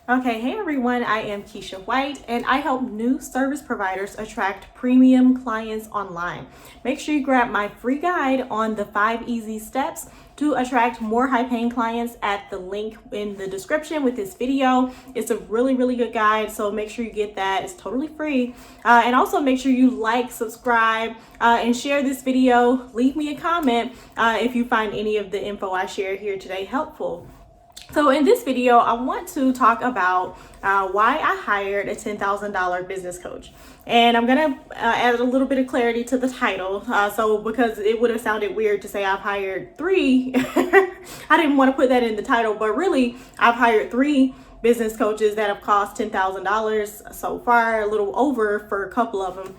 Okay, hey everyone, I am Keshia White and I help new service providers attract premium clients online. Make sure you grab my free guide on the 5 easy steps to attract more high paying clients at the link in the description with this video. It's a really good guide, so make sure you get that. It's totally free. And also make sure you like, subscribe, and share this video. Leave me a comment if you find any of the info I share here today helpful. So in this video, I want to talk about why I hired a $10,000 business coach. And I'm going to add a little bit of clarity to the title. So because it would have sounded weird to say I've hired 3, I didn't want to put that in the title, but really I've hired 3 business coaches that have cost $10,000 so far, a little over for a couple of them.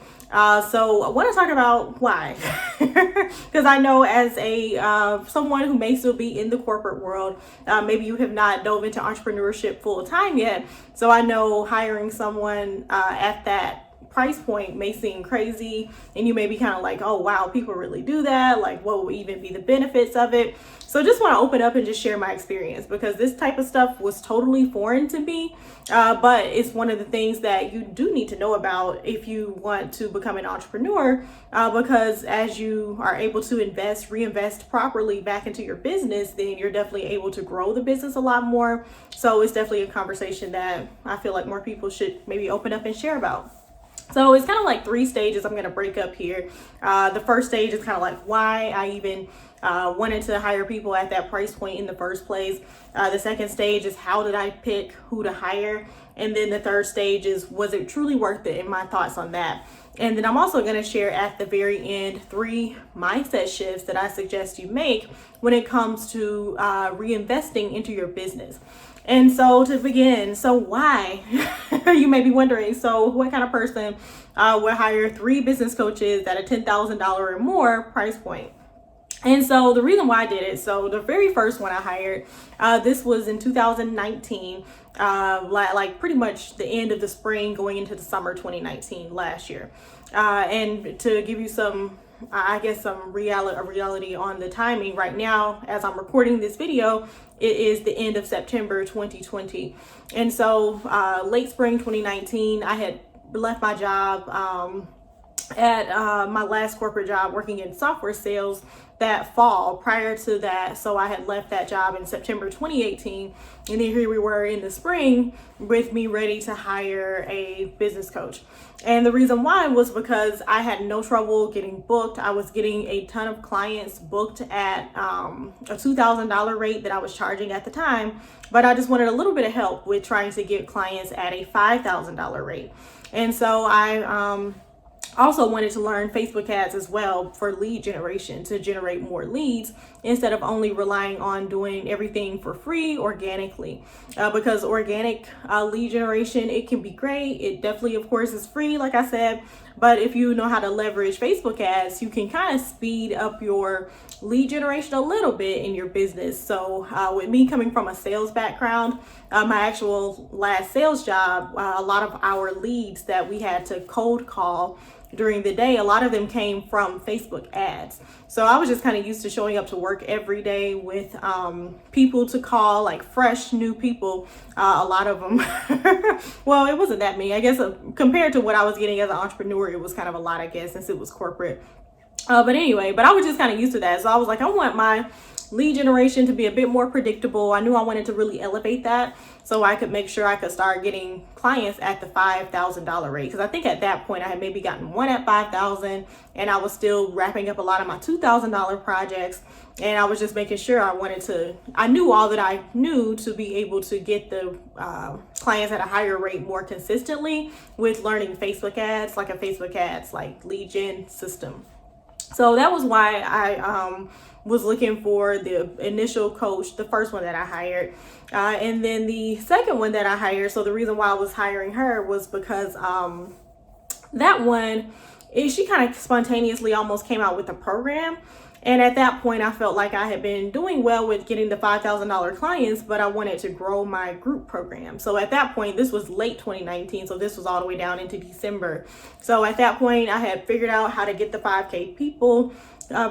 So I want to talk about why, because I know as a someone who may still be in the corporate world, maybe you have not dove into entrepreneurship full time yet. So I know hiring someone at that price point may seem crazy, and you may be kind of like, oh wow, people really do that, like what would even be the benefits of it? So just want to open up and just share my experience, because this type of stuff was totally foreign to me, but it's one of the things that you do need to know about if you want to become an entrepreneur, because as you are able to reinvest properly back into your business, then you're definitely able to grow the business a lot more. So it's definitely a conversation that I feel like more people should maybe open up and share about. So it's kind of like 3 stages I'm going to break up here. The first stage is kind of like why I even wanted to hire people at that price point in the first place. The second stage is how did I pick who to hire? And then the third stage is, was it truly worth it? And my thoughts on that. And then I'm also going to share at the very end 3 mindset shifts that I suggest you make when it comes to reinvesting into your business. And so to begin, so why? You may be wondering, so what kind of person would hire 3 business coaches at a $10,000 or more price point? And so the reason why I did it, so the very first one I hired, this was in 2019, like pretty much the end of the spring going into the summer 2019 last year. And to give you some, I guess, some reality on the timing right now, as I'm recording this video, it is the end of September 2020. And so late spring 2019, I had left my job at my last corporate job working in software sales that fall. Prior to that, so I had left that job in September 2018, and then here we were in the spring with me ready to hire a business coach. And the reason why was because I had no trouble getting booked. I was getting a ton of clients booked at a $2,000 rate that I was charging at the time, but I just wanted a little bit of help with trying to get clients at a $5,000 rate. And so I also wanted to learn Facebook ads as well for lead generation, to generate more leads instead of only relying on doing everything for free organically, because organic lead generation, it can be great. It definitely, of course, is free, like I said, but if you know how to leverage Facebook ads, you can kind of speed up your lead generation a little bit in your business. So with me coming from a sales background, my actual last sales job, a lot of our leads that we had to cold call during the day, a lot of them came from Facebook ads. So I was just kind of used to showing up to work every day with people to call, like fresh new people, a lot of them. Well, it wasn't that many, I guess, compared to what I was getting as an entrepreneur, it was kind of a lot, I guess, since it was corporate. But anyway, but I was just kind of used to that. So I was like, I want my lead generation to be a bit more predictable. I knew I wanted to really elevate that so I could make sure I could start getting clients at the $5,000 rate. Because I think at that point I had maybe gotten one at $5,000, and I was still wrapping up a lot of my $2,000 projects. And I was just making sure I knew all that I knew to be able to get the clients at a higher rate more consistently with learning Facebook ads, like a Facebook ads like lead gen system. So that was why I was looking for the initial coach, the first one that I hired. And then the second one that I hired, so the reason why I was hiring her was because that one, she kind of spontaneously almost came out with a program. And at that point, I felt like I had been doing well with getting the $5,000 clients, but I wanted to grow my group program. So at that point, this was late 2019. So this was all the way down into December. So at that point, I had figured out how to get the 5K people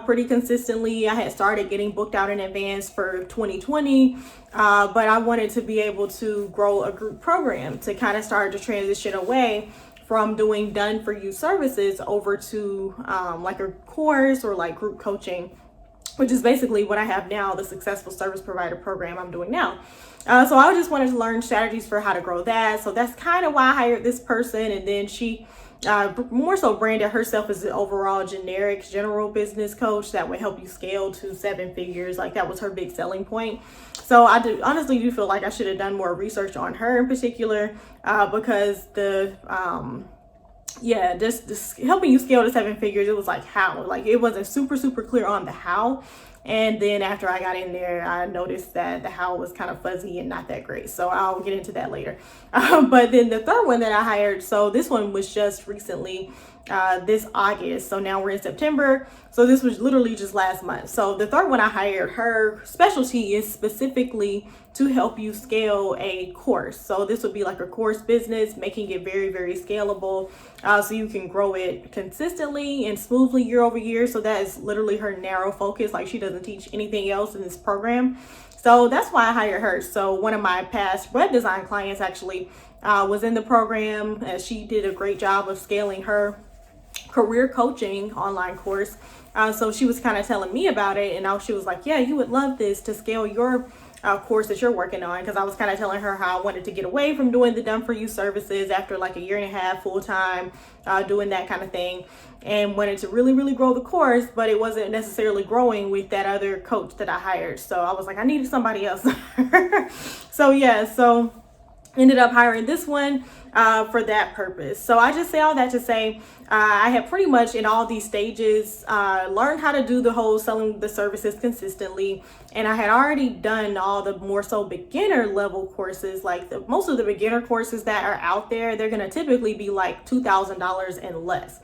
pretty consistently. I had started getting booked out in advance for 2020, but I wanted to be able to grow a group program to kind of start to transition away from doing done for you services over to like a course or like group coaching, which is basically what I have now, the successful service provider program I'm doing now. So I just wanted to learn strategies for how to grow that. So that's kind of why I hired this person. And then she more so branded herself as an overall generic general business coach that would help you scale to 7 figures. Like that was her big selling point. So I honestly do feel like I should have done more research on her in particular, because just helping you scale to 7 figures, it was like how, like it wasn't super clear on the how. And then after I got in there, I noticed that the how was kind of fuzzy and not that great. So I'll get into that later. But then the third one that I hired, so this one was just recently, this August. So now we're in September. So this was literally just last month. So the third one I hired, her specialty is specifically to help you scale a course. So this would be like a course business, making it very scalable, so you can grow it consistently and smoothly year over year. So that is literally her narrow focus. Like she doesn't teach anything else in this program. So that's why I hired her. So one of my past web design clients actually was in the program. She did a great job of scaling her career coaching online course. So she was kind of telling me about it, and now she was like, yeah, you would love this to scale your course that you're working on, because I was kind of telling her how I wanted to get away from doing the done for you services after like a year and a half full time doing that kind of thing, and wanted to really grow the course, but it wasn't necessarily growing with that other coach that I hired. So I was like, I needed somebody else. So ended up hiring this one for that purpose. So I just say all that to say, I have pretty much in all these stages learned how to do the whole selling the services consistently. And I had already done all the more so beginner level courses. Like most of the beginner courses that are out there, they're going to typically be like $2,000 and less.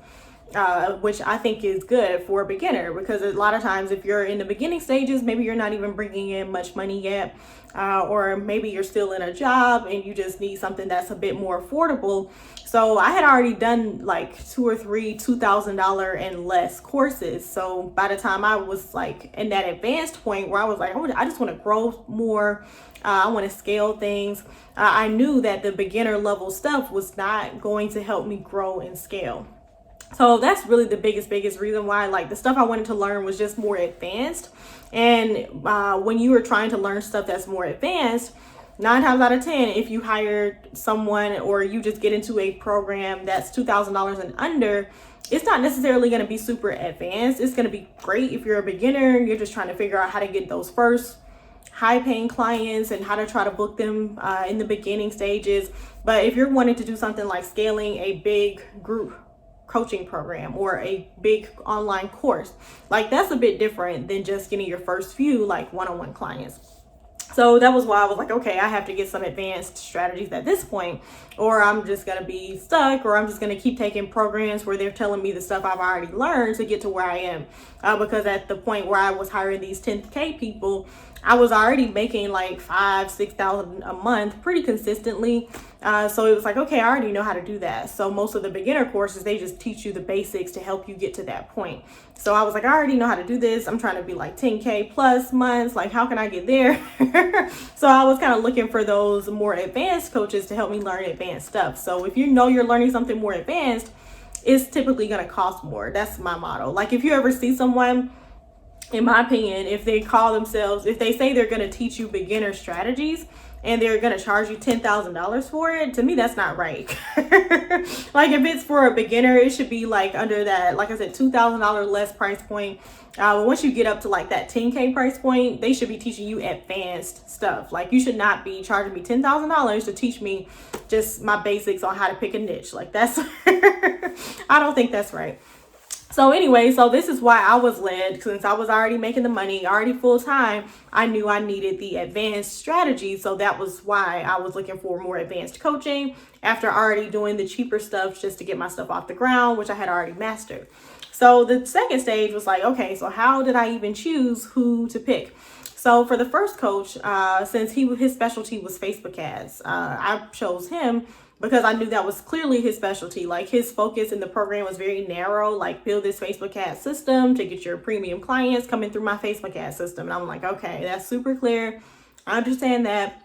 Which I think is good for a beginner, because a lot of times if you're in the beginning stages, maybe you're not even bringing in much money yet, or maybe you're still in a job and you just need something that's a bit more affordable. So I had already done like 2 or 3 $2,000 and less courses. So by the time I was like in that advanced point where I was like, I just want to grow more, I want to scale things, I knew that the beginner level stuff was not going to help me grow and scale. So that's really the biggest reason why, like, the stuff I wanted to learn was just more advanced. And when you are trying to learn stuff that's more advanced, 9 times out of 10, if you hire someone or you just get into a program that's $2,000 and under, it's not necessarily going to be super advanced. It's going to be great if you're a beginner, you're just trying to figure out how to get those first high paying clients and how to try to book them in the beginning stages. But if you're wanting to do something like scaling a big group coaching program or a big online course, like that's a bit different than just getting your first few like one-on-one clients. So that was why I was like, okay, I have to get some advanced strategies at this point, or I'm just going to be stuck, or I'm just going to keep taking programs where they're telling me the stuff I've already learned to get to where I am. Because at the point where I was hiring these 10K people, I was already making like $5,000-6,000 a month pretty consistently. So it was like, okay, I already know how to do that. So most of the beginner courses, they just teach you the basics to help you get to that point. So I was like, I already know how to do this. I'm trying to be like 10K plus months. Like, how can I get there? So I was kind of looking for those more advanced coaches to help me learn advanced stuff. So if you know you're learning something more advanced, it's typically going to cost more. That's my motto. Like, if you ever see someone, in my opinion, if they say they're going to teach you beginner strategies and they're going to charge you $10,000 for it, to me, that's not right. Like, if it's for a beginner, it should be like under that, like I said, $2,000 less price point. Once you get up to like that 10K price point, they should be teaching you advanced stuff. Like, you should not be charging me $10,000 to teach me just my basics on how to pick a niche. Like, that's, I don't think that's right. So anyway, so this is why I was led, since I was already making the money, already full time, I knew I needed the advanced strategy. So that was why I was looking for more advanced coaching after already doing the cheaper stuff just to get my stuff off the ground, which I had already mastered. So the second stage was like, okay, so how did I even choose who to pick? So for the first coach, since his specialty was Facebook ads, I chose him because I knew that was clearly his specialty. Like his focus in the program was very narrow, like build this Facebook ad system to get your premium clients coming through my Facebook ad system. And I'm like, okay, that's super clear. I understand that.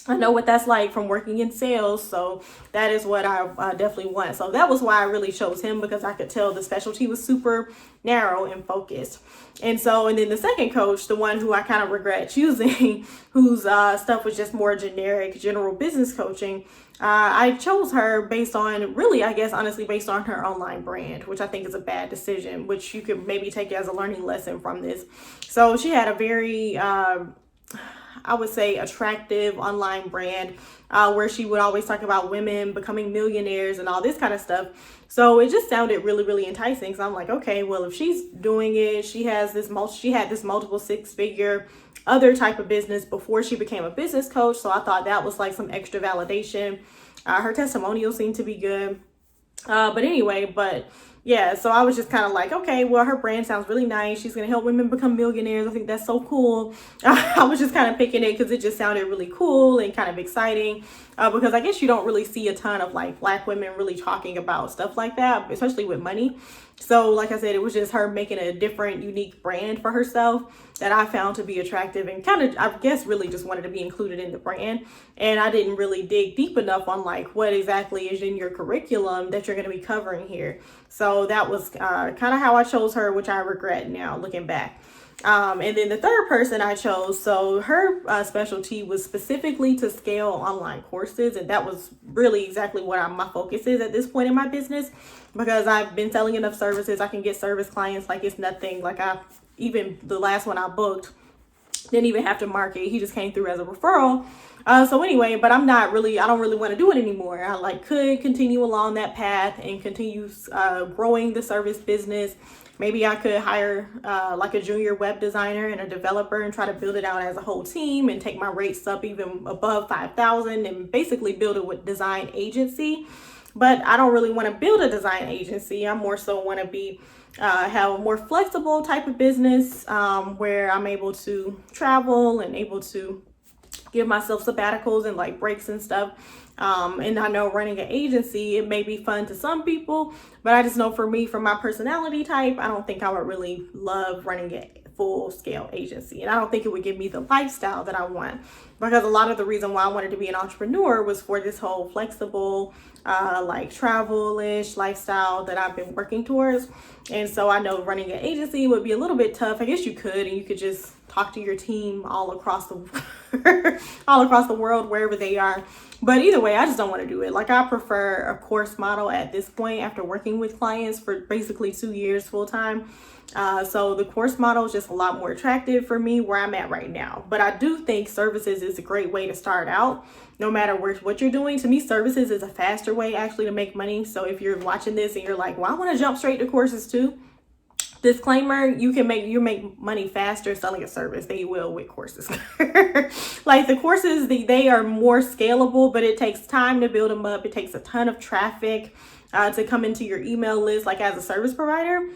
I know what that's like from working in sales. So that is what I definitely want. So that was why I really chose him, because I could tell the specialty was super narrow and focused. And then the second coach, the one who I kind of regret choosing, whose stuff was just more generic, general business coaching, I chose her based on, really, I guess, honestly, based on her online brand, which I think is a bad decision, which you could maybe take as a learning lesson from this. So she had a very, I would say, attractive online brand where she would always talk about women becoming millionaires and all this kind of stuff. So it just sounded really, really enticing. So I'm like, okay, well, if she's doing it, she had this multiple six-figure other type of business before she became a business coach. So I thought that was like some extra validation. Her testimonial seemed to be good. Yeah, so I was just kind of like, okay, well, her brand sounds really nice. She's going to help women become millionaires. I think that's so cool. I was just kind of picking it because it just sounded really cool and kind of exciting. Because I guess you don't really see a ton of like Black women really talking about stuff like that, especially with money. So like I said, it was just her making a different, unique brand for herself that I found to be attractive and kind of, I guess, really just wanted to be included in the brand. And I didn't really dig deep enough on like what exactly is in your curriculum that you're going to be covering here. So that was kind of how I chose her, which I regret now looking back. And then the third person I chose, so her specialty was specifically to scale online courses. And that was really exactly what my focus is at this point in my business, because I've been selling enough services. I can get service clients like it's nothing. Like even the last one I booked didn't even have to market. He just came through as a referral. So anyway, but I don't really want to do it anymore. I could continue along that path and continue growing the service business. Maybe I could hire like a junior web designer and a developer and try to build it out as a whole team and take my rates up even above 5,000 and basically build a design agency. But I don't really want to build a design agency. I more so want to be have a more flexible type of business where I'm able to travel and able to give myself sabbaticals and like breaks and stuff. And I know running an agency, it may be fun to some people, but I just know for me, for my personality type, I don't think I would really love running a full scale agency. And I don't think it would give me the lifestyle that I want, because a lot of the reason why I wanted to be an entrepreneur was for this whole flexible, like travel-ish lifestyle that I've been working towards. And so I know running an agency would be a little bit tough. I guess you could, and you could just talk to your team all across the world, wherever they are. But either way, I just don't want to do it. Like, I prefer a course model at this point after working with clients for basically 2 years full time. So the course model is just a lot more attractive for me where I'm at right now. But I do think services is a great way to start out, no matter what you're doing. To me, services is a faster way actually to make money. So if you're watching this and you're like, well, I want to jump straight to courses too. Disclaimer, you make money faster selling a service than you will with courses. Like the courses, they are more scalable, but it takes time to build them up. It takes a ton of traffic to come into your email list. Like as a service provider,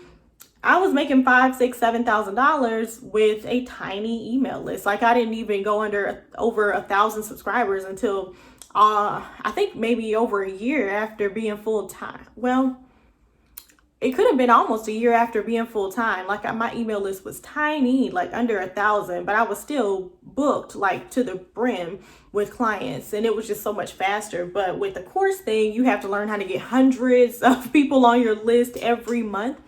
I was making $5,000, $6,000, $7,000 with a tiny email list. Like I didn't even go over 1,000 subscribers until I think maybe over a year after being full time. Well, it could have been almost a year after being full time. Like my email list was tiny, like under 1,000, but I was still booked like to the brim with clients, and it was just so much faster. But with the course thing, you have to learn how to get hundreds of people on your list every month.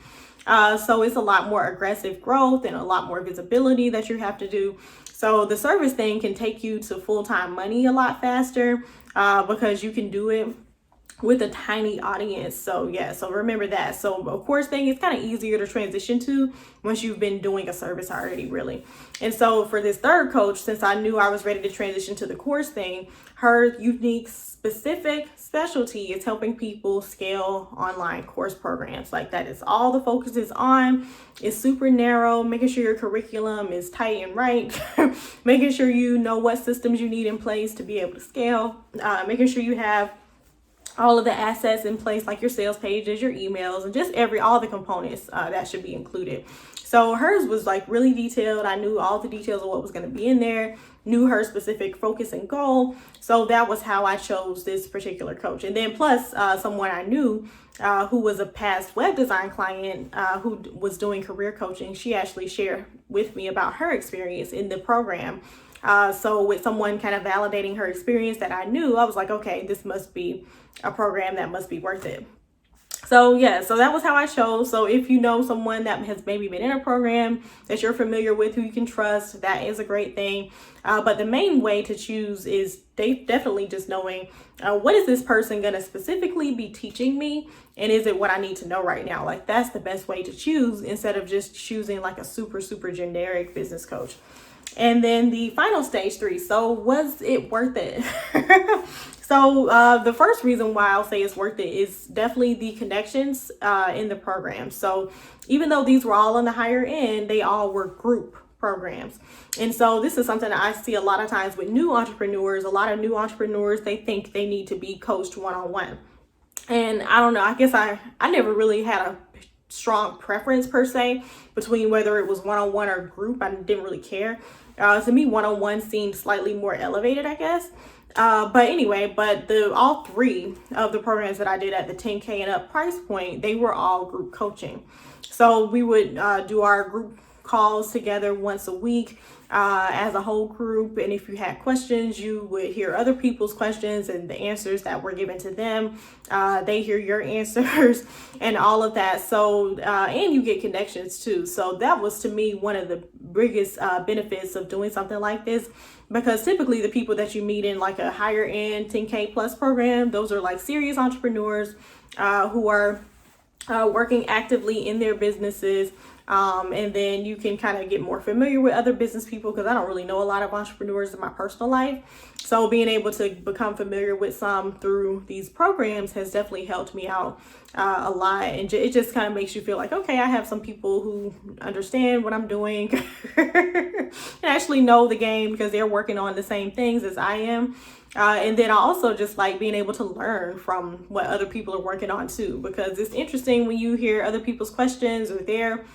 So it's a lot more aggressive growth and a lot more visibility that you have to do. So the service thing can take you to full-time money a lot faster because you can do it with a tiny audience. So yeah, so remember that. So a course thing is kind of easier to transition to once you've been doing a service already, really. And so for this third coach, since I knew I was ready to transition to the course thing, her unique specific specialty is helping people scale online course programs. Like, that is all the focus is on. It's super narrow, making sure your curriculum is tight and right, making sure you know what systems you need in place to be able to scale, making sure you have all of the assets in place, like your sales pages, your emails, and just all the components that should be included. So hers was like really detailed. I knew all the details of what was going to be in there, knew her specific focus and goal. So that was how I chose this particular coach. And then plus someone I knew who was a past web design client who was doing career coaching. She actually shared with me about her experience in the program. So with someone kind of validating her experience that I knew, I was like, okay, this must be a program that must be worth it. So yeah, so that was how I chose. So if you know someone that has maybe been in a program that you're familiar with, who you can trust, that is a great thing. But the main way to choose is definitely just knowing what is this person going to specifically be teaching me, and is it what I need to know right now? Like, that's the best way to choose, instead of just choosing like a super generic business coach. And then the final stage 3. So was it worth it? So the first reason why I'll say it's worth it is definitely the connections in the program. So even though these were all on the higher end, they all were group programs. And so this is something that I see a lot of times with new entrepreneurs. A lot of new entrepreneurs, they think they need to be coached one-on-one. And I don't know, I guess I never really had a strong preference per se between whether it was one-on-one or group. I didn't really care. To me, one-on-one seemed slightly more elevated, I guess. But anyway, all 3 of the programs that I did at the 10K and up price point, they were all group coaching. So we would do our group calls together once a week as a whole group. And if you had questions, you would hear other people's questions and the answers that were given to them. They hear your answers and all of that. So, and you get connections too. So that was, to me, one of the biggest benefits of doing something like this, because typically the people that you meet in like a higher end 10K plus program, those are like serious entrepreneurs who are working actively in their businesses. And then you can kind of get more familiar with other business people, because I don't really know a lot of entrepreneurs in my personal life. So being able to become familiar with some through these programs has definitely helped me out a lot. And it just kind of makes you feel like, okay, I have some people who understand what I'm doing and actually know the game, because they're working on the same things as I am. And then I also just like being able to learn from what other people are working on too, because it's interesting when you hear other people's questions or their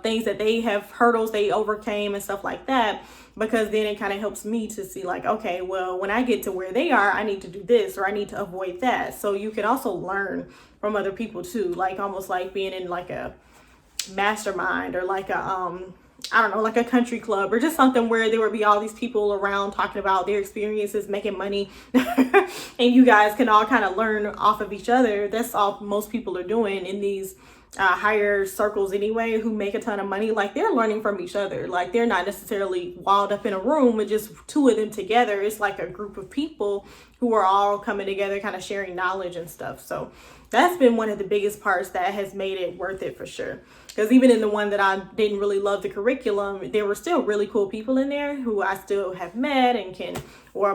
things that they have, hurdles they overcame and stuff like that, because then it kind of helps me to see like, okay, well, when I get to where they are, I need to do this or I need to avoid that. So you can also learn from other people too, like almost like being in like a mastermind or like a I don't know, like a country club or just something where there would be all these people around talking about their experiences making money and you guys can all kind of learn off of each other. That's all most people are doing in these higher circles anyway, who make a ton of money. Like, they're learning from each other. Like, they're not necessarily walled up in a room with just 2 of them together. It's like a group of people who are all coming together, kind of sharing knowledge and stuff. So that's been one of the biggest parts that has made it worth it for sure. Because even in the one that I didn't really love the curriculum, there were still really cool people in there who I still have met and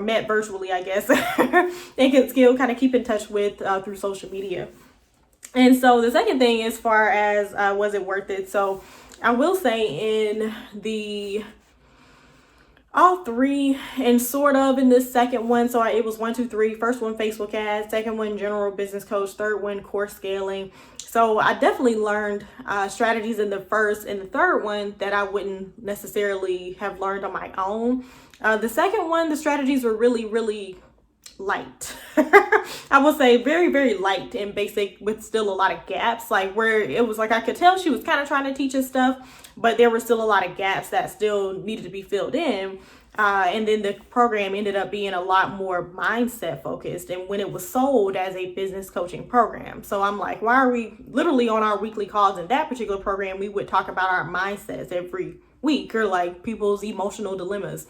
met virtually, I guess, and can still kind of keep in touch with through social media. And so the second thing, as far as was it worth it? So I will say in all 3 and sort of in this second one. So it was 1, 2, 3. First one, Facebook ads. Second one, general business coach. Third one, course scaling. So I definitely learned strategies in the first and the third one that I wouldn't necessarily have learned on my own. The second one, the strategies were really light. I will say very light and basic, with still a lot of gaps, like where it was like I could tell she was kind of trying to teach us stuff, but there were still a lot of gaps that still needed to be filled in. And then the program ended up being a lot more mindset focused, and when it was sold as a business coaching program. So I'm like, why are we literally on our weekly calls in that particular program, we would talk about our mindsets every week, or like people's emotional dilemmas.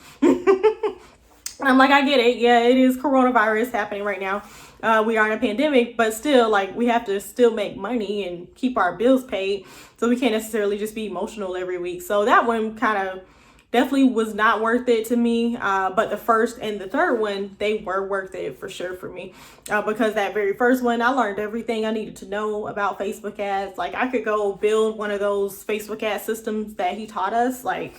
And I'm like, I get it. Yeah, it is coronavirus happening right now. We are in a pandemic, but still, like, we have to still make money and keep our bills paid. So we can't necessarily just be emotional every week. So that one kind of definitely was not worth it to me. But the first and the third one, they were worth it for sure for me. Because that very first one, I learned everything I needed to know about Facebook ads. Like, I could go build one of those Facebook ad systems that he taught us, like,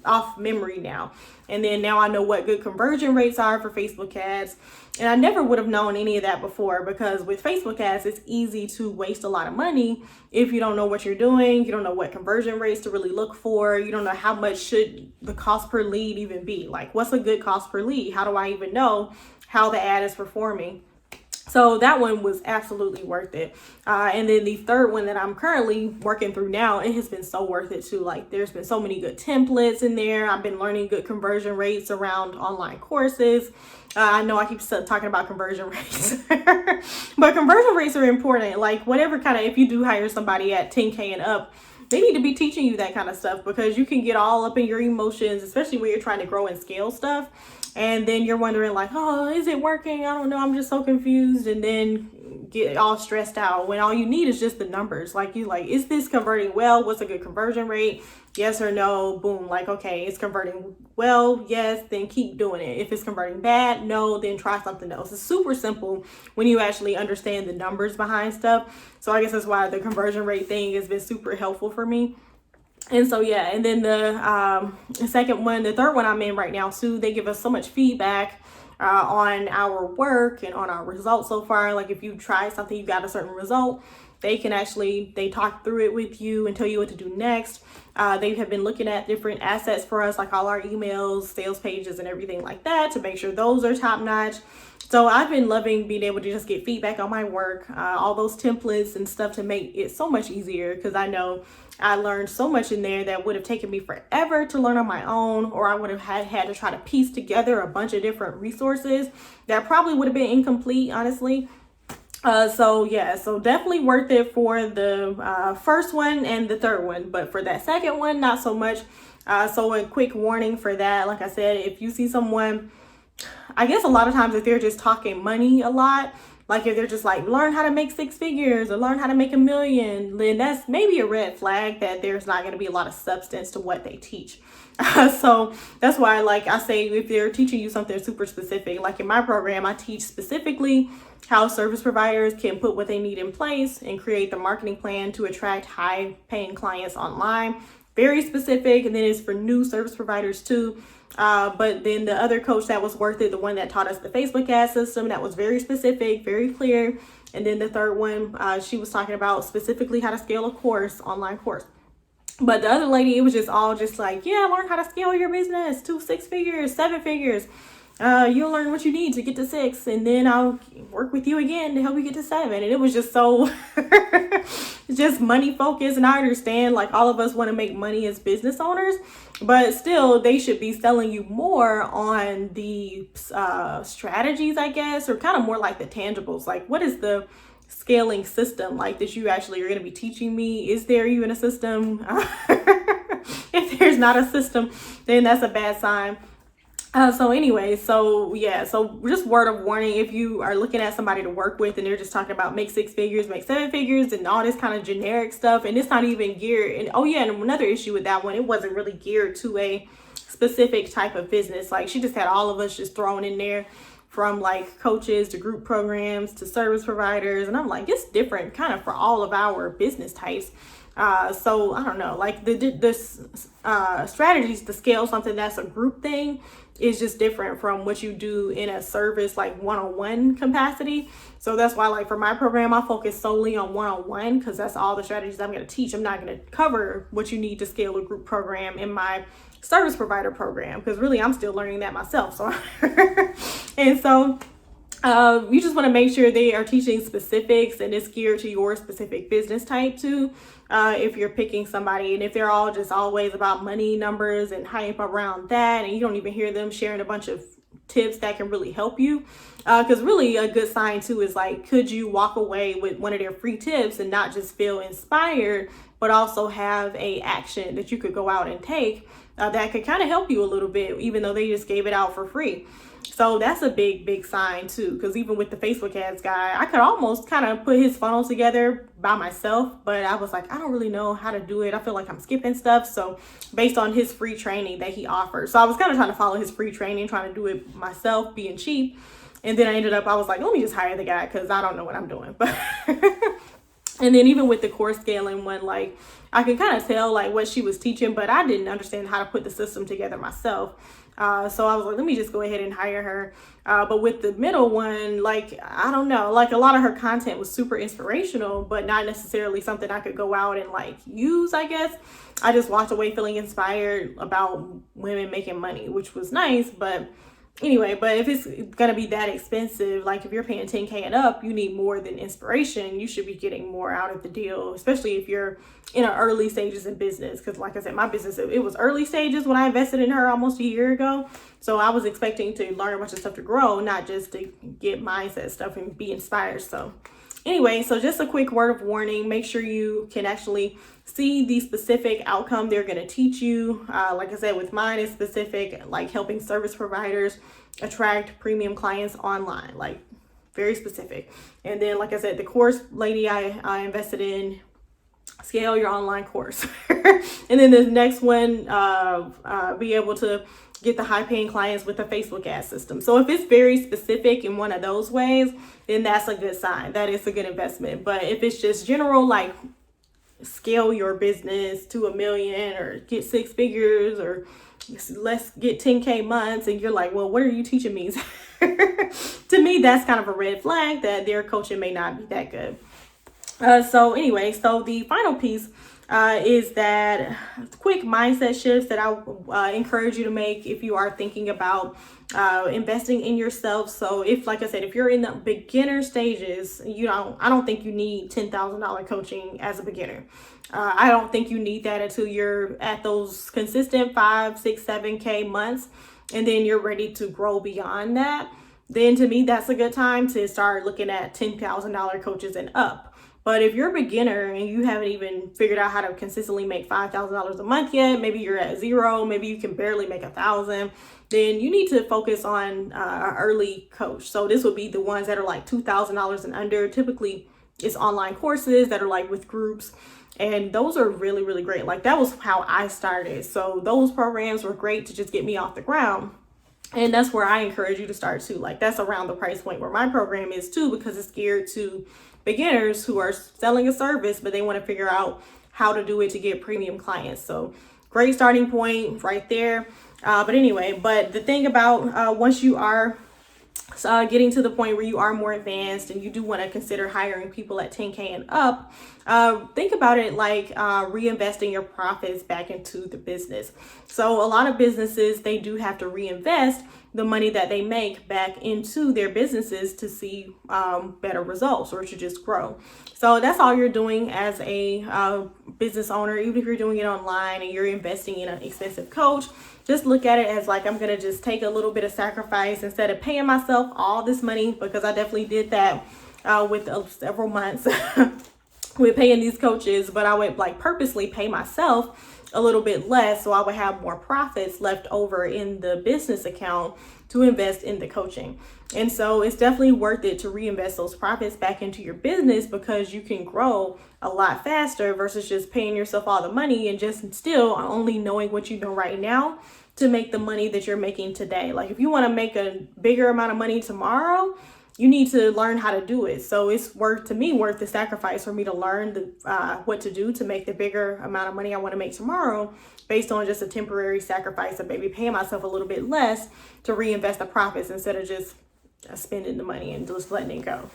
off memory now. And then now I know what good conversion rates are for Facebook ads. And I never would have known any of that before, because with Facebook ads, it's easy to waste a lot of money if you don't know what you're doing. You don't know what conversion rates to really look for. You don't know how much should the cost per lead even be. Like, what's a good cost per lead? How do I even know how the ad is performing? So that one was absolutely worth it. And then the third one that I'm currently working through now, it has been so worth it too. Like, there's been so many good templates in there. I've been learning good conversion rates around online courses. I know I keep talking about conversion rates, but conversion rates are important. Like, whatever kind of, if you do hire somebody at 10K and up, they need to be teaching you that kind of stuff, because you can get all up in your emotions, especially when you're trying to grow and scale stuff. And then you're wondering, like, oh, is it working? I don't know. I'm just so confused. And then get all stressed out when all you need is just the numbers. Like, is this converting well? What's a good conversion rate? Yes or no? Boom. Like, okay, it's converting well. Yes, then keep doing it. If it's converting bad, no, then try something else. It's super simple when you actually understand the numbers behind stuff. So I guess that's why the conversion rate thing has been super helpful for me. And so, yeah, and then the second one, the third one I'm in right now too, they give us so much feedback on our work and on our results so far. Like, if you try something, you got a certain result, they talk through it with you and tell you what to do next. They have been looking at different assets for us, like all our emails, sales pages, and everything like that, to make sure those are top notch. So I've been loving being able to just get feedback on my work, all those templates and stuff to make it so much easier, because I know I learned so much in there that would have taken me forever to learn on my own, or I would have had to try to piece together a bunch of different resources that probably would have been incomplete, honestly. So definitely worth it for the first one and the third one, but for that second one, not so much. So a quick warning for that, like I said, if you see someone, I guess a lot of times if they're just talking money a lot, like if they're just like, learn how to make 6 figures or learn how to make $1 million, then that's maybe a red flag that there's not going to be a lot of substance to what they teach. So that's why, like I say, if they're teaching you something super specific, like in my program, I teach specifically how service providers can put what they need in place and create the marketing plan to attract high paying clients online. Very specific. And then it's for new service providers too. But then the other coach that was worth it, the one that taught us the Facebook ad system, that was very specific, very clear. And then the third one, she was talking about specifically how to scale a course, online course. But the other lady, it was just all just like, yeah, learn how to scale your business to 6 figures, 7 figures. You'll learn what you need to get to 6, and then I'll work with you again to help you get to 7. And it was just so just money focused. And I understand, like, all of us want to make money as business owners, but still they should be selling you more on the strategies, I guess, or kind of more like the tangibles. Like, what is the scaling system like that you actually are going to be teaching me? Is there even a system? If there's not a system, then that's a bad sign. So just word of warning, if you are looking at somebody to work with and they're just talking about make 6 figures, make 7 figures, and all this kind of generic stuff, and it's not even geared. And and another issue with that one, it wasn't really geared to a specific type of business. Like, she just had all of us just thrown in there, from like coaches to group programs to service providers. And I'm like, it's different kind of for all of our business types. So I don't know, like this strategies to scale something that's a group thing is just different from what you do in a service, like one-on-one capacity. So that's why, like, for my program, I focus solely on one-on-one, because that's all the strategies I'm going to teach. I'm not going to cover what you need to scale a group program in my service provider program, because really I'm still learning that myself. So and so you just want to make sure they are teaching specifics and it's geared to your specific business type too. If you're picking somebody, and if they're all just always about money, numbers, and hype around that, and you don't even hear them sharing a bunch of tips that can really help you. Because really a good sign too is, like, could you walk away with one of their free tips and not just feel inspired but also have a action that you could go out and take that could kind of help you a little bit, even though they just gave it out for free. So that's a big sign too, because even with the Facebook ads guy, I could almost kind of put his funnel together by myself, but I was like, I don't really know how to do it. I feel like I'm skipping stuff. So based on his free training that he offers, so I was kind of trying to follow his free training, trying to do it myself, being cheap. And then I was like, let me just hire the guy because I don't know what I'm doing. But and then even with the course scaling one, like I could kind of tell like what she was teaching, but I didn't understand how to put the system together myself. So I was like, let me just go ahead and hire her. But with the middle one, like, I don't know, like a lot of her content was super inspirational, but not necessarily something I could go out and like use, I guess. I just walked away feeling inspired about women making money, which was nice. But anyway, but if it's gonna be that expensive, like if you're paying 10K and up, you need more than inspiration. You should be getting more out of the deal, especially if you're in the early stages in business. Because like I said, my business, it was early stages when I invested in her almost a year ago. So I was expecting to learn a bunch of stuff to grow, not just to get mindset stuff and be inspired. So anyway, so just a quick word of warning, make sure you can actually see the specific outcome they're going to teach you. Like I said, with mine, it's specific, like helping service providers attract premium clients online, like very specific. And then, like I said, the course lady I invested in, scale your online course. And then the next one, be able to get the high paying clients with a Facebook ad system. So if it's very specific in one of those ways, then that's a good sign. That is a good investment. But if it's just general, like scale your business to $1 million or get 6 figures or let's get 10K months, and you're like, well, what are you teaching me? To me, that's kind of a red flag that their coaching may not be that good. So anyway, so the final piece is that quick mindset shifts that I encourage you to make if you are thinking about investing in yourself. So if, like I said, if you're in the beginner stages, I don't think you need $10,000 coaching as a beginner. I don't think you need that until you're at those consistent 5, 6, 7K months, and then you're ready to grow beyond that. Then to me, that's a good time to start looking at $10,000 coaches and up. But if you're a beginner and you haven't even figured out how to consistently make $5,000 a month yet, maybe you're at 0, maybe you can barely make 1,000, then you need to focus on an early coach. So this would be the ones that are like $2,000 and under. Typically, it's online courses that are like with groups. And those are really, really great. Like that was how I started. So those programs were great to just get me off the ground. And that's where I encourage you to start too. Like that's around the price point where my program is too, because it's geared to beginners who are selling a service, but they want to figure out how to do it to get premium clients. So great starting point right there. But anyway, but the thing about once you are getting to the point where you are more advanced and you do want to consider hiring people at 10K and up, think about it like reinvesting your profits back into the business. So a lot of businesses, they do have to reinvest the money that they make back into their businesses to see better results or to just grow. So that's all you're doing as a business owner. Even if you're doing it online and you're investing in an expensive coach, just look at it as like, I'm going to just take a little bit of sacrifice instead of paying myself all this money, because I definitely did that with several months with paying these coaches, but I would like purposely pay myself a little bit less so I would have more profits left over in the business account to invest in the coaching. And so it's definitely worth it to reinvest those profits back into your business, because you can grow a lot faster versus just paying yourself all the money and just still only knowing what you know right now to make the money that you're making today. Like if you want to make a bigger amount of money tomorrow, you need to learn how to do it. So it's worth the sacrifice for me to learn what to do to make the bigger amount of money I want to make tomorrow, based on just a temporary sacrifice of maybe paying myself a little bit less to reinvest the profits instead of just spending the money and just letting it go.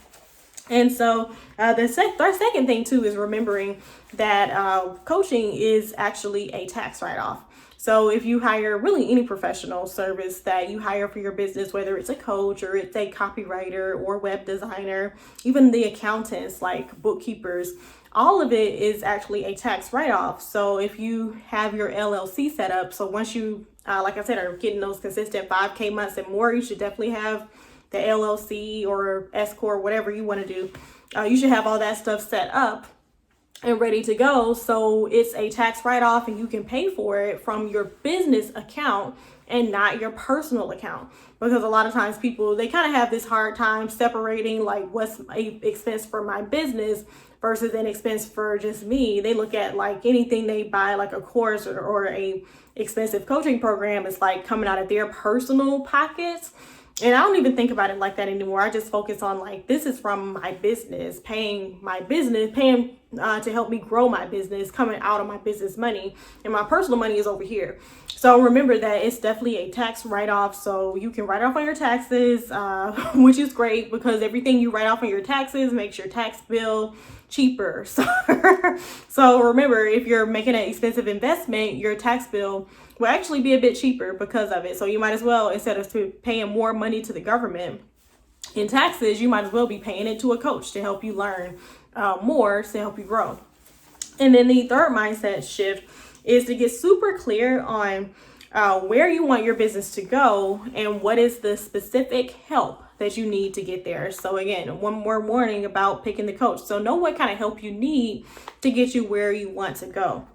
And so the second thing too is remembering that coaching is actually a tax write-off. So if you hire really any professional service that you hire for your business, whether it's a coach or it's a copywriter or web designer, even the accountants like bookkeepers, all of it is actually a tax write-off. So if you have your LLC set up, so once you, like I said, are getting those consistent 5K months and more, you should definitely have the LLC or S Corp, whatever you want to do. You should have all that stuff set up. and ready to go. So it's a tax write-off and you can pay for it from your business account and not your personal account. Because a lot of times people, they kind of have this hard time separating like what's a expense for my business versus an expense for just me. They look at like anything they buy, like a course or a expensive coaching program, is like coming out of their personal pockets. And I don't even think about it like that anymore. I just focus on like, this is from my business, paying to help me grow my business, coming out of my business money, and my personal money is over here. So remember that it's definitely a tax write-off. So you can write off on your taxes, which is great because everything you write off on your taxes makes your tax bill cheaper. So remember, if you're making an expensive investment, your tax bill will actually be a bit cheaper because of it. So you might as well, instead of paying more money to the government in taxes, you might as well be paying it to a coach to help you learn more, to help you grow. And then the third mindset shift is to get super clear on where you want your business to go and what is the specific help that you need to get there. So again, one more warning about picking the coach. So know what kind of help you need to get you where you want to go.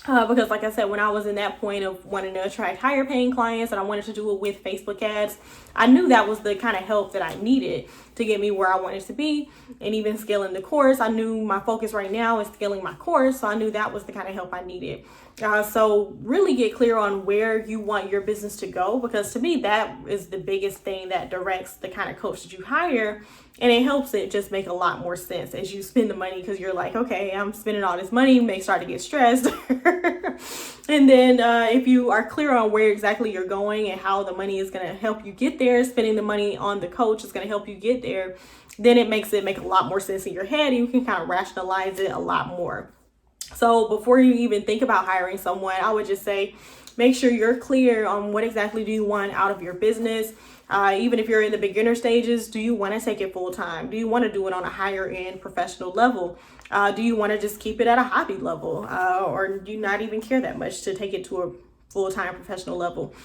Because like I said, when I was in that point of wanting to attract higher paying clients and I wanted to do it with Facebook ads, I knew that was the kind of help that I needed to get me where I wanted to be. And even scaling the course, I knew my focus right now is scaling my course. So I knew that was the kind of help I needed. So really get clear on where you want your business to go, because to me, that is the biggest thing that directs the kind of coach that you hire. And it helps it just make a lot more sense as you spend the money, because you're like, okay, I'm spending all this money, you may start to get stressed. And then if you are clear on where exactly you're going and how the money is going to help you get there, spending the money on the coach is going to help you get there, then it makes it make a lot more sense in your head. And you can kind of rationalize it a lot more. So before you even think about hiring someone, I would just say, make sure you're clear on what exactly do you want out of your business. Even if you're in the beginner stages, do you want to take it full time? Do you want to do it on a higher end professional level? Do you want to just keep it at a hobby level? Or do you not even care that much to take it to a full-time professional level?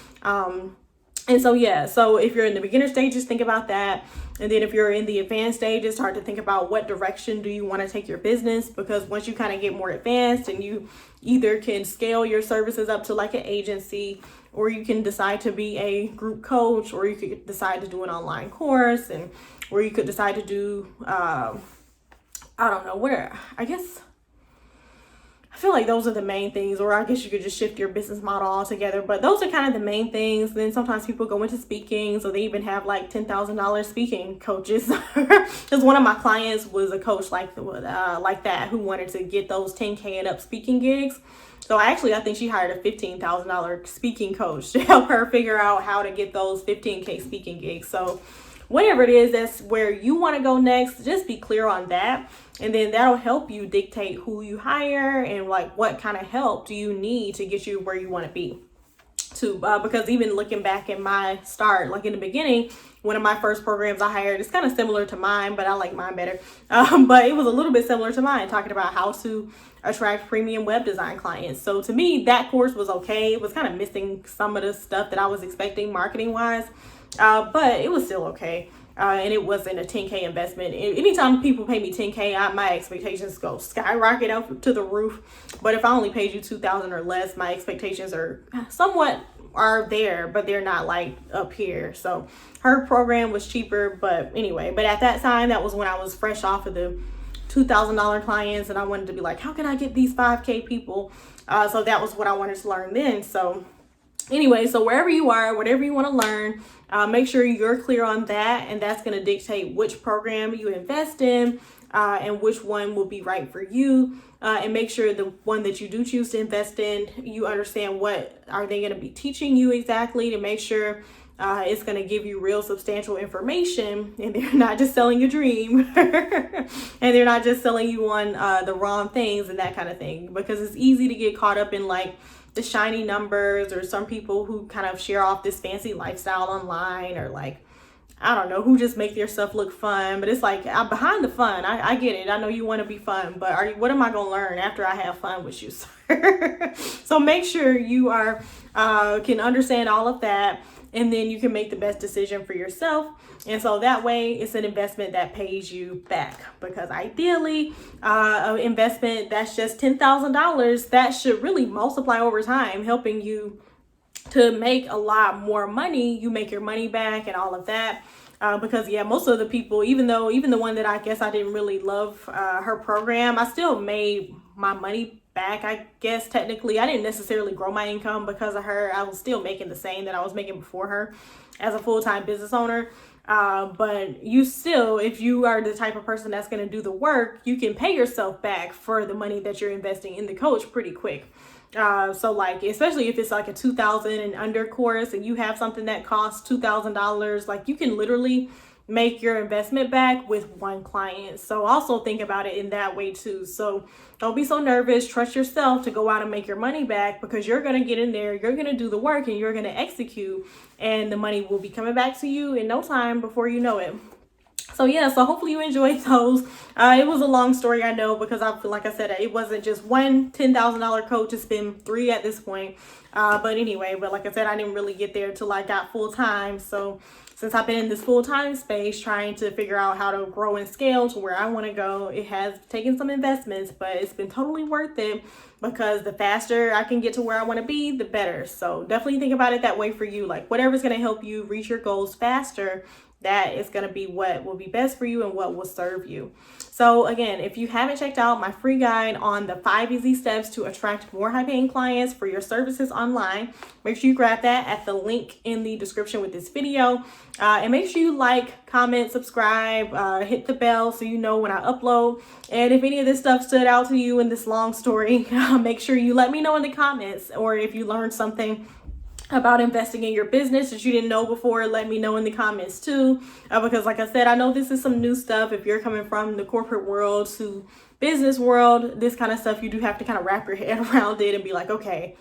And so, yeah, so if you're in the beginner stages, think about that. And then if you're in the advanced stages, start to think about what direction do you want to take your business, because once you kind of get more advanced and you either can scale your services up to like an agency, or you can decide to be a group coach, or you could decide to do an online course, and or you could decide to do, I don't know, where, I feel like those are the main things, or I guess you could just shift your business model altogether. But those are kind of the main things. Then sometimes people go into speaking, so they even have like $10,000 speaking coaches. Because one of my clients was a coach like that, who wanted to get those 10K and up speaking gigs. So I think she hired a $15,000 speaking coach to help her figure out how to get those 15K speaking gigs. So whatever it is, that's where you want to go next. Just be clear on that. And then that'll help you dictate who you hire and like what kind of help do you need to get you where you want to be. Because even looking back at my start, like in the beginning, one of my first programs I hired, it's kind of similar to mine, but I like mine better. But it was a little bit similar to mine, talking about how to attract premium web design clients. So to me, that course was okay. It was kind of missing some of the stuff that I was expecting marketing wise, but it was still okay. And it wasn't a 10K investment. Anytime people pay me 10K, my expectations go skyrocket up to the roof. But if I only paid you 2,000 or less, my expectations are somewhat there, but they're not like up here. So her program was cheaper, but anyway. But at that time, that was when I was fresh off of the $2,000 clients, and I wanted to be like, how can I get these 5K people? So that was what I wanted to learn then. So anyway, so wherever you are, whatever you want to learn, make sure you're clear on that, and that's going to dictate which program you invest in and which one will be right for you. And make sure the one that you do choose to invest in, you understand what are they going to be teaching you exactly, to make sure it's going to give you real substantial information, and they're not just selling a dream and they're not just selling you on the wrong things and that kind of thing, because it's easy to get caught up in like the shiny numbers, or some people who kind of share off this fancy lifestyle online, or like, I don't know, who just make their stuff look fun. But it's like, behind the fun, I get it. I know you want to be fun, but what am I going to learn after I have fun with you, sir? So make sure you are can understand all of that. and then you can make the best decision for yourself. And so that way it's an investment that pays you back, because ideally an investment that's just $10,000, that should really multiply over time, helping you to make a lot more money. You make your money back and all of that. Because yeah, most of the people, even the one that I guess I didn't really love her program, I still made my money back. I guess technically I didn't necessarily grow my income because of her. I was still making the same that I was making before her as a full-time business owner. But you still, if you are the type of person that's going to do the work, you can pay yourself back for the money that you're investing in the coach pretty quick. So like, especially if it's like a 2,000 and under course and you have something that costs $2,000, like you can literally make your investment back with one client. So also think about it in that way too. So don't be so nervous. Trust yourself to go out and make your money back, because you're going to get in there, you're going to do the work, and you're going to execute, and the money will be coming back to you in no time before you know it. So yeah, so hopefully you enjoyed those. It was a long story, I know, because like I said, it wasn't just one $10,000 coach. It's been 3 at this point. But anyway, like I said, I didn't really get there till I got full time. So since I've been in this full-time space trying to figure out how to grow and scale to where I want to go, it has taken some investments, but it's been totally worth it, because the faster I can get to where I want to be, the better. So definitely think about it that way for you. Like whatever's going to help you reach your goals faster, that is going to be what will be best for you and what will serve you. So again, if you haven't checked out my free guide on the 5 easy steps to attract more high-paying clients for your services online, make sure you grab that at the link in the description with this video. And make sure you like, comment, subscribe, hit the bell so you know when I upload. And if any of this stuff stood out to you in this long story, make sure you let me know in the comments. Or if you learned something about investing in your business that you didn't know before, let me know in the comments too, because like I said, I know this is some new stuff. If you're coming from the corporate world to business world, this kind of stuff, you do have to kind of wrap your head around it and be like, okay,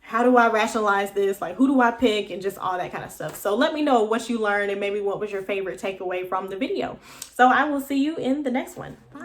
how do I rationalize this? Like, who do I pick? And just all that kind of stuff. So let me know what you learned and maybe what was your favorite takeaway from the video. So I will see you in the next one. Bye.